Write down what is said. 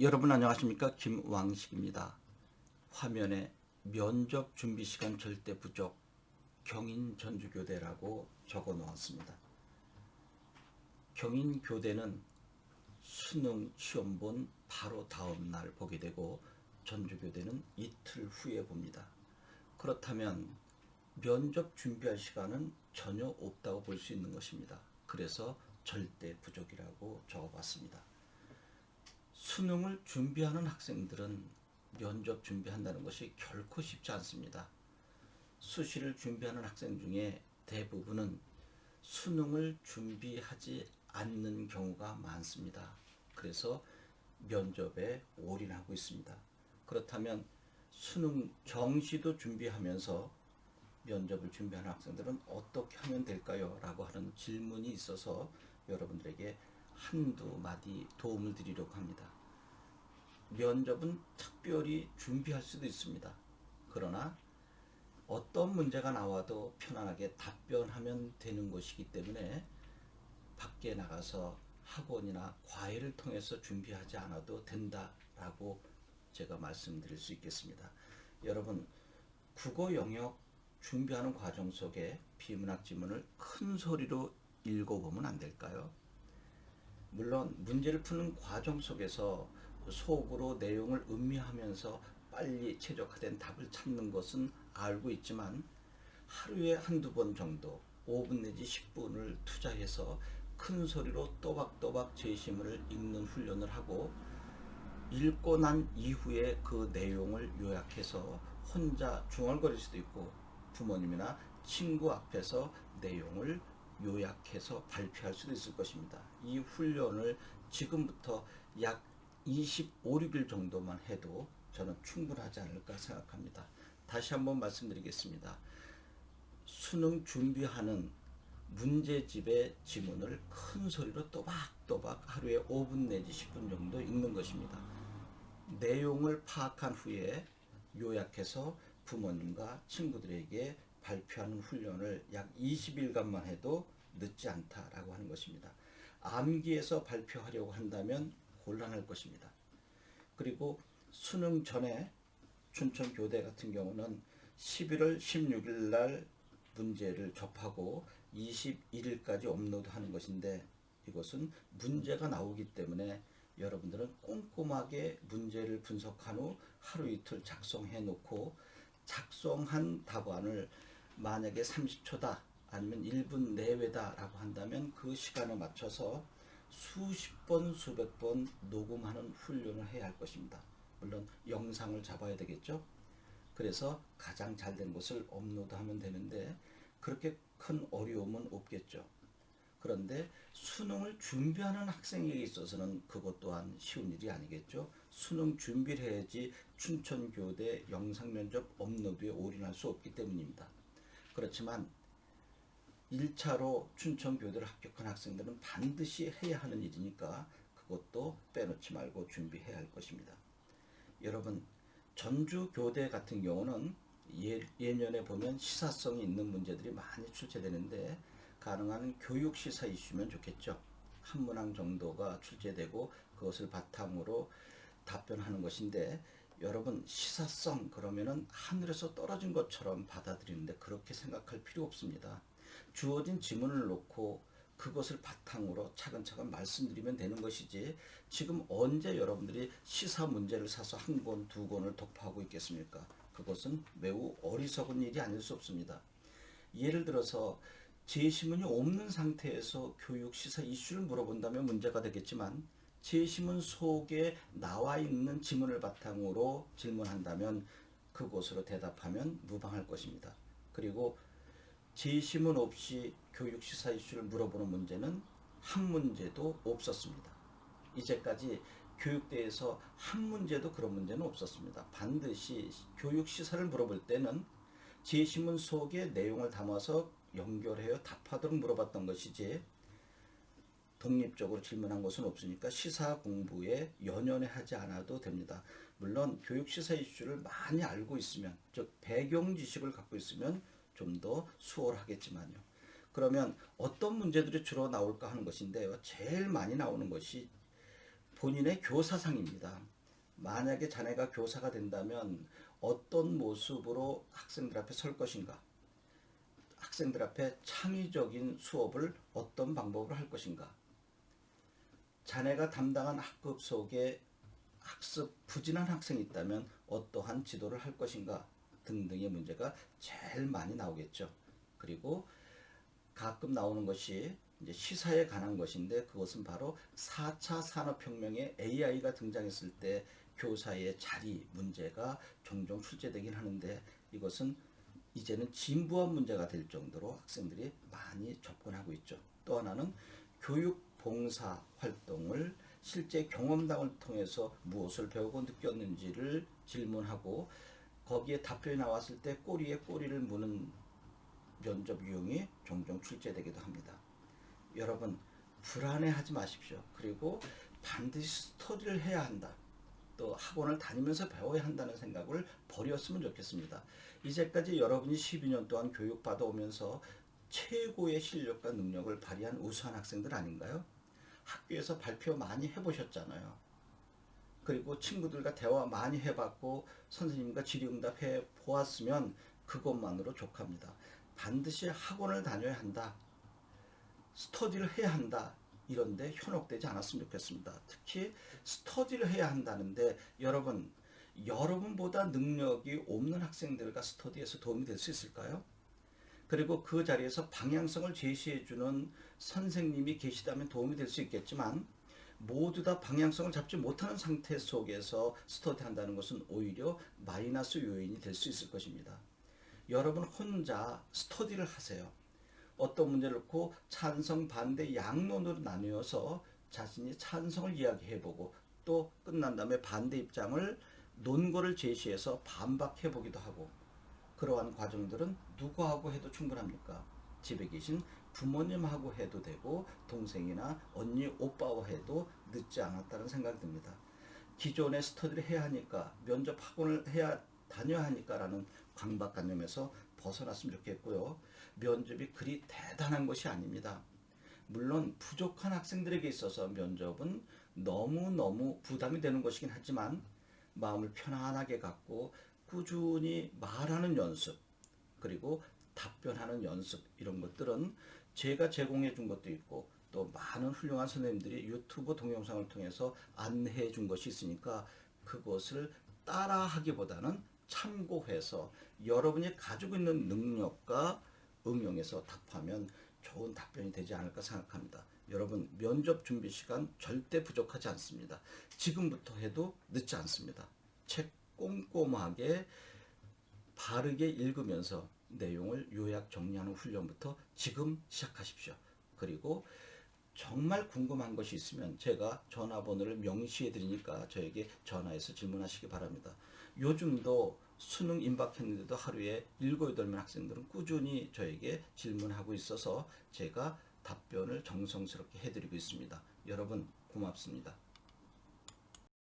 여러분 안녕하십니까? 김왕식입니다. 화면에 면접 준비 시간 절대 부족 경인 전주교대라고 적어 놓았습니다. 경인교대는 수능 시험 본 바로 다음 날 보게 되고 전주교대는 이틀 후에 봅니다. 그렇다면 면접 준비할 시간은 전혀 없다고 볼 수 있는 것입니다. 그래서 절대 부족이라고 적어봤습니다. 수능을 준비하는 학생들은 면접 준비한다는 것이 결코 쉽지 않습니다. 수시를 준비하는 학생 중에 대부분은 수능을 준비하지 않는 경우가 많습니다. 그래서 면접에 올인하고 있습니다. 그렇다면 수능 정시도 준비하면서 면접을 준비하는 학생들은 어떻게 하면 될까요? 라고 하는 질문이 있어서 여러분들에게 한두 마디 도움을 드리려고 합니다. 면접은 특별히 준비할 수도 있습니다. 그러나 어떤 문제가 나와도 편안하게 답변하면 되는 것이기 때문에 밖에 나가서 학원이나 과외를 통해서 준비하지 않아도 된다라고 제가 말씀드릴 수 있겠습니다. 여러분, 국어 영역 준비하는 과정 속에 비문학 지문을 큰 소리로 읽어보면 안 될까요? 물론 문제를 푸는 과정 속에서 속으로 내용을 음미하면서 빨리 최적화된 답을 찾는 것은 알고 있지만 하루에 한두 번 정도 5분 내지 10분을 투자해서 큰 소리로 또박또박 제시문을 읽는 훈련을 하고 읽고 난 이후에 그 내용을 요약해서 혼자 중얼거릴 수도 있고 부모님이나 친구 앞에서 내용을 요약해서 발표할 수도 있을 것입니다. 이 훈련을 지금부터 약 25, 6일 정도만 해도 저는 충분하지 않을까 생각합니다. 다시 한번 말씀드리겠습니다. 수능 준비하는 문제집의 지문을 큰 소리로 또박또박 하루에 5분 내지 10분 정도 읽는 것입니다. 내용을 파악한 후에 요약해서 부모님과 친구들에게 발표하는 훈련을 약 20일간만 해도 늦지 않다라고 하는 것입니다. 암기해서 발표하려고 한다면 곤란할 것입니다. 그리고 수능 전에 춘천교대 같은 경우는 11월 16일 날 문제를 접하고 21일까지 업로드하는 것인데 이것은 문제가 나오기 때문에 여러분들은 꼼꼼하게 문제를 분석한 후 하루 이틀 작성해 놓고 작성한 답안을 만약에 30초다 아니면 1분 내외다 라고 한다면 그 시간에 맞춰서 수십 번 수백 번 녹음하는 훈련을 해야 할 것입니다. 물론 영상을 잡아야 되겠죠. 그래서 가장 잘된 것을 업로드하면 되는데 그렇게 큰 어려움은 없겠죠. 그런데 수능을 준비하는 학생에게 있어서는 그것 또한 쉬운 일이 아니겠죠. 수능 준비를 해야지 춘천교대 영상면접 업로드에 올인할 수 없기 때문입니다. 그렇지만 1차로 춘천교대를 합격한 학생들은 반드시 해야 하는 일이니까 그것도 빼놓지 말고 준비해야 할 것입니다. 여러분, 전주교대 같은 경우는 예년에 보면 시사성이 있는 문제들이 많이 출제되는데 가능한 교육시사 이슈면 좋겠죠. 한 문항 정도가 출제되고 그것을 바탕으로 답변하는 것인데 여러분 시사성 그러면은 하늘에서 떨어진 것처럼 받아들이는데 그렇게 생각할 필요 없습니다. 주어진 지문을 놓고 그것을 바탕으로 차근차근 말씀드리면 되는 것이지 지금 언제 여러분들이 시사 문제를 사서 한 권, 두 권을 독파하고 있겠습니까? 그것은 매우 어리석은 일이 아닐 수 없습니다. 예를 들어서 제시문이 없는 상태에서 교육 시사 이슈를 물어본다면 문제가 되겠지만 제시문 속에 나와 있는 지문을 바탕으로 질문한다면 그것으로 대답하면 무방할 것입니다. 그리고 제시문 없이 교육 시사 이슈를 물어보는 문제는 한 문제도 없었습니다. 이제까지 교육대에서 한 문제도 그런 문제는 없었습니다. 반드시 교육 시사를 물어볼 때는 제시문 속의 내용을 담아서 연결해서 답하도록 물어봤던 것이지 독립적으로 질문한 것은 없으니까 시사 공부에 연연해 하지 않아도 됩니다. 물론 교육 시사 이슈를 많이 알고 있으면 즉 배경 지식을 갖고 있으면 좀 더 수월하겠지만요. 그러면 어떤 문제들이 주로 나올까 하는 것인데요. 제일 많이 나오는 것이 본인의 교사상입니다. 만약에 자네가 교사가 된다면 어떤 모습으로 학생들 앞에 설 것인가? 학생들 앞에 창의적인 수업을 어떤 방법으로 할 것인가? 자네가 담당한 학급 속에 학습 부진한 학생이 있다면 어떠한 지도를 할 것인가? 등등의 문제가 제일 많이 나오겠죠. 그리고 가끔 나오는 것이 이제 시사에 관한 것인데, 그것은 바로 4차 산업혁명에 AI가 등장했을 때 교사의 자리 문제가 종종 출제되긴 하는데, 이것은 이제는 진부한 문제가 될 정도로 학생들이 많이 접근하고 있죠. 또 하나는 교육 봉사 활동을 실제 경험담을 통해서 무엇을 배우고 느꼈는지를 질문하고 거기에 답변이 나왔을 때 꼬리에 꼬리를 무는 면접 유형이 종종 출제되기도 합니다. 여러분, 불안해하지 마십시오. 그리고 반드시 스터디를 해야 한다. 또 학원을 다니면서 배워야 한다는 생각을 버렸으면 좋겠습니다. 이제까지 여러분이 12년 동안 교육받아 오면서 최고의 실력과 능력을 발휘한 우수한 학생들 아닌가요? 학교에서 발표 많이 해보셨잖아요. 그리고 친구들과 대화 많이 해봤고 선생님과 질의응답 해보았으면 그것만으로 족합니다. 반드시 학원을 다녀야 한다. 스터디를 해야 한다. 이런데 현혹되지 않았으면 좋겠습니다. 특히 스터디를 해야 한다는데 여러분보다 능력이 없는 학생들과 스터디에서 도움이 될 수 있을까요? 그리고 그 자리에서 방향성을 제시해주는 선생님이 계시다면 도움이 될 수 있겠지만, 모두 다 방향성을 잡지 못하는 상태 속에서 스터디한다는 것은 오히려 마이너스 요인이 될 수 있을 것입니다. 여러분 혼자 스터디를 하세요. 어떤 문제를 놓고 찬성, 반대, 양론으로 나누어서 자신이 찬성을 이야기해보고 또 끝난 다음에 반대 입장을 논거를 제시해서 반박해보기도 하고, 그러한 과정들은 누구하고 해도 충분합니까? 집에 계신 부모님하고 해도 되고 동생이나 언니, 오빠와 해도 늦지 않았다는 생각이 듭니다. 기존에 스터디를 해야 하니까, 면접 학원을 다녀야 하니까 라는 강박관념에서 벗어났으면 좋겠고요. 면접이 그리 대단한 것이 아닙니다. 물론 부족한 학생들에게 있어서 면접은 너무너무 부담이 되는 것이긴 하지만, 마음을 편안하게 갖고 꾸준히 말하는 연습, 그리고 답변하는 연습, 이런 것들은 제가 제공해 준 것도 있고 또 많은 훌륭한 선생님들이 유튜브 동영상을 통해서 안내해 준 것이 있으니까, 그것을 따라하기보다는 참고해서 여러분이 가지고 있는 능력과 응용해서 답하면 좋은 답변이 되지 않을까 생각합니다. 여러분, 면접 준비 시간 절대 부족하지 않습니다. 지금부터 해도 늦지 않습니다. 책 꼼꼼하게 바르게 읽으면서 내용을 요약 정리하는 훈련부터 지금 시작하십시오. 그리고 정말 궁금한 것이 있으면 제가 전화번호를 명시해 드리니까 저에게 전화해서 질문하시기 바랍니다. 요즘도 수능 임박했는데도 하루에 7, 8명 학생들은 꾸준히 저에게 질문하고 있어서 제가 답변을 정성스럽게 해드리고 있습니다. 여러분 고맙습니다.